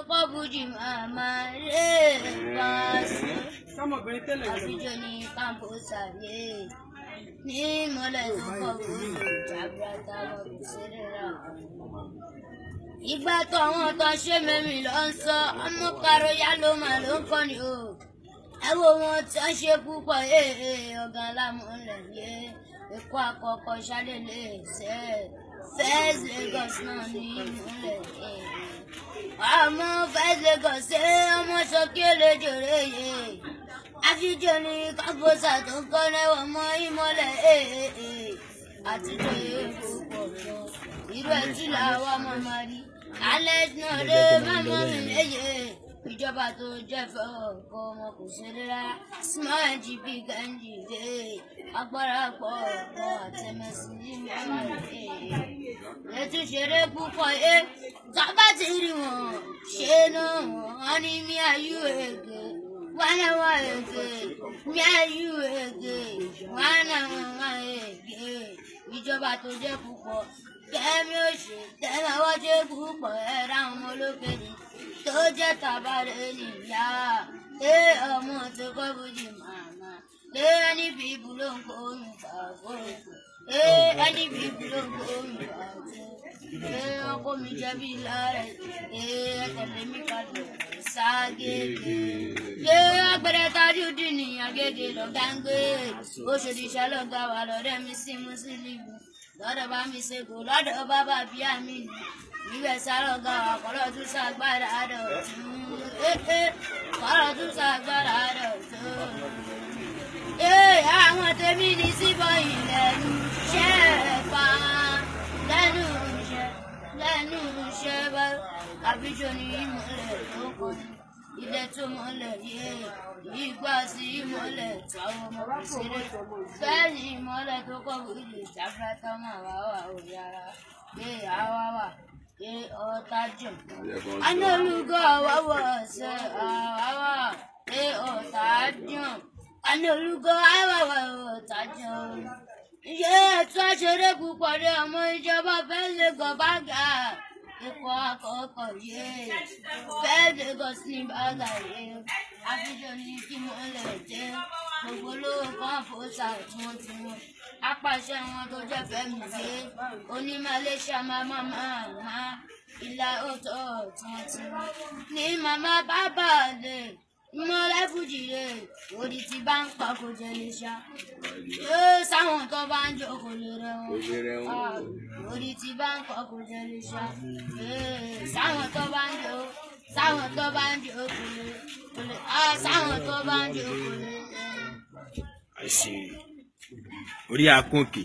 Kọ́bùjì màmá lè bá sí. Àfijọ́ ní kàmpósà lè ní ìmọ̀lẹ̀ tó kọ́bùjì jàbúrátà wọn kò ṣeré rà. Ìgbà tó àwọn tó ṣe mẹ́mí lọ ń sọ ọmọ Karoya ló mà ló ń kọ́ni o. Ẹ wo wọn tí wọ́n ṣe púpọ̀ ọ̀gá lámúlẹ̀ yé Èkó àkọ́kọ́ ṣàdélé ṣe First Lagos náà ní ìmúlẹ̀ yé. Ọmọ First Lagos ṣe ọmọ Ṣókí Eléjòrè yé. Àfijọ́ ní kàmpósà tó ń kọ́ lẹ́wọ̀n mọ́ ìmọ̀lẹ̀ àtijọ́ èkó pọ̀ lọ. Irú ẹ̀ tí làwọn ọmọ máa rí. Alẹ́ náà lé mọ́mọ́ mi léyè. Ìjọba tó jẹ́ fẹ́ ọkọ ọmọ kò ṣeré rárá. Small GP Ganji dé. Agbára pọ̀ ọ̀pọ̀ àtẹ̀mẹ́sì ní mẹ́rin. Ètò ìṣeré púpọ̀ tọ́ba ti rí wọn. Ṣé náà wọ́n ní mi àyù ègè. Wọ́n náà wọ́n ègè. Mi àyù ègè. Wọ́n náà wọ́n ègè. Ìjọba tó jẹ́ púpọ̀. Kẹ́mi ò ṣe tẹ́lẹ̀ wọ́n jẹ́ púpọ̀ ẹ̀rọ àwọn ọmọ olókèdè. Tó jẹ́ tàbárẹ̀ nìyá. Ọmọ tó Kọ́bùjì màmá. Ẹni bíbú ló ń kó omi pàgọ́. Ẹni bíbú ló ń kó omi pàgọ́. Ọkọ mi jẹ́ bí lára tẹ̀lé mi kàdé ságége. Agbẹ̀rẹ̀ Tajudi ní Agége lọ́gá ń gbé. Oṣòdì ṣàlọ́gá wà lọ́dẹ̀ mi sí Mùsùlùmí. Lọ́dọ̀ bá mi ṣègò lọ́dọ̀ bàbá bíá mi ni. Ibẹ̀ ṣàlọ́gá wà kọ́lọ́ tún ṣàgbára dọ̀tún. Kọ́lọ́ tún ṣàgbára dọ̀tún. Àwọn tèmi ní síbọ̀ ìlẹ́nu ṣẹ́ pa lẹ́nu iṣẹ́ bá àfijọ́ ní ìmọ̀lẹ̀ tó kọ́ ni. Ilé tó mọ́lẹ̀ yé ìgbà sí ìmọ̀lẹ̀ táwọn ọmọ kò ṣeré. Bẹ́ẹ̀ ni ìmọ̀lẹ̀ tó Kọ́bùjì jàbúrátà máa wà òrí ara. Àwa wà ọ̀tá jọ̀. Àná olùkọ́ àwọ̀ ọ̀sẹ̀ àwa ọ̀tá jọ̀. Àná olùkọ́ àwọ̀ ọ̀tá jọ̀. Ètò àṣeré púpọ̀ ní ọmọ ìjọba First Lagos bága. Èkó àkọ́kọ́ yé First Lagos ní bága yé. Àfijọ́ ní kí mọ́lẹ̀ jẹ́ gbogbo olówó kàmpósà tiwọn. Apàṣẹ wọn tó jẹ́ Fẹ́mi yé. Oní Malaysia máa ìlà òótọ́ tiwọn. Ní màmá bàbá lè ìmọ̀lẹ̀ Fújì rè òdì tí bá ń pa kò jẹ́ lè ṣá. Sáwọn tó bá ń jó kò lè rẹ̀wọ̀n. Òdì tí bá ń pa kò jẹ́ lè ṣá. Sáwọn tó bá ń jó kò lè. Sáwọn tó bá ń jó kò lè. I see. Orí akókè.